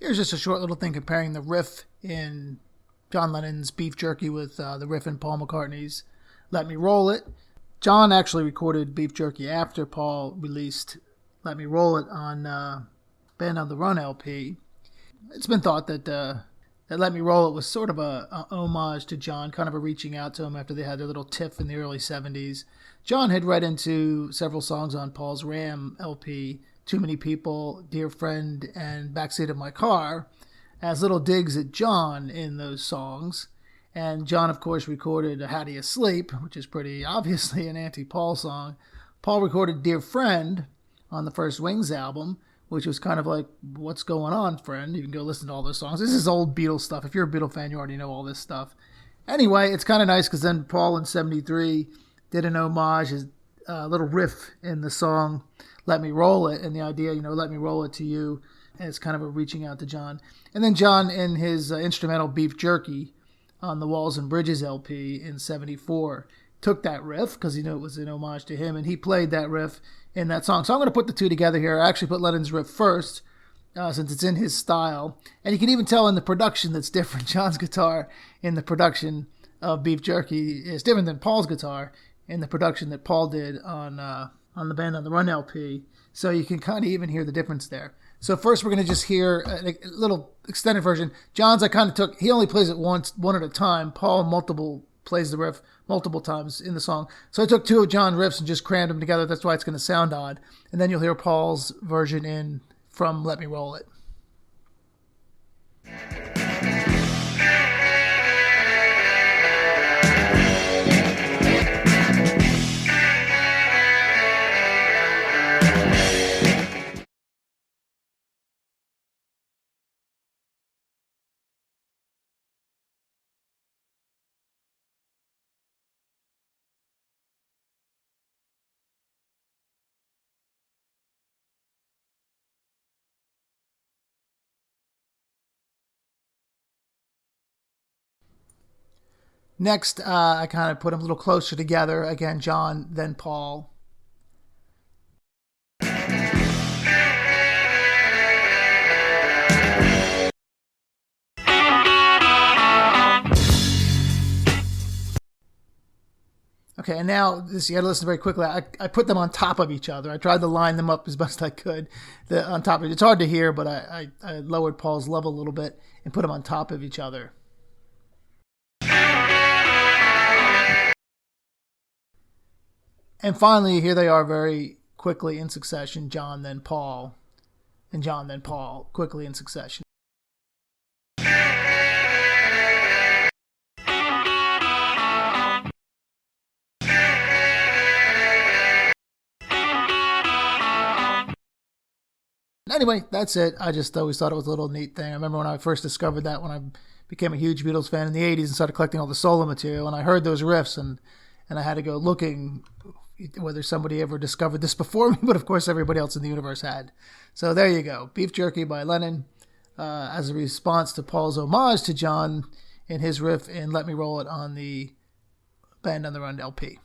Here's just a short little thing comparing the riff in John Lennon's Beef Jerky with the riff in Paul McCartney's Let Me Roll It. John actually recorded Beef Jerky after Paul released Let Me Roll It on Band on the Run LP. It's been thought that Let Me Roll It was sort of a homage to John, kind of a reaching out to him after they had their little tiff in the early 70s. John had read into several songs on Paul's Ram LP, Too Many People, Dear Friend, and Backseat of My Car, as little digs at John in those songs. And John, of course, recorded How Do You Sleep, which is pretty obviously an anti-Paul song. Paul recorded Dear Friend on the first Wings album, which was kind of like, what's going on, friend? You can go listen to all those songs. This is old Beatles stuff. If you're a Beatle fan, you already know all this stuff. Anyway, it's kind of nice because then Paul in 73 did an homage, his little riff in the song Let Me Roll It, and the idea, let me roll it to you, as kind of a reaching out to John. And then John in his instrumental Beef Jerky on the Walls and Bridges LP in 74 took that riff because he knew it was an homage to him, and he played that riff in that song. So I'm going to put the two together here. I actually put Lennon's riff first since it's in his style, and you can even tell in the production that's different. John's guitar in the production of Beef Jerky is different than Paul's guitar in the production that Paul did on the Band on the Run LP. So you can kind of even hear the difference there. So first we're going to just hear a little extended version. John's he only plays it one at a time. Paul plays the riff multiple times in the song. So I took two of John's riffs and just crammed them together. That's why it's going to sound odd. And then you'll hear Paul's version from Let Me Roll It. Next, I kind of put them a little closer together. Again, John, then Paul. Okay, and now you got to listen very quickly. I put them on top of each other. I tried to line them up as best I could on top of it. It's hard to hear, but I lowered Paul's level a little bit and put them on top of each other. And finally, here they are very quickly in succession, John, then Paul, and John, then Paul, quickly in succession. Anyway, that's it. I just always thought it was a little neat thing. I remember when I first discovered that when I became a huge Beatles fan in the 80s and started collecting all the solo material, and I heard those riffs, and I had to go looking whether somebody ever discovered this before me, but of course everybody else in the universe had. So there you go. Beef Jerky by Lennon as a response to Paul's homage to John in his riff in Let Me Roll It on the Band on the Run LP.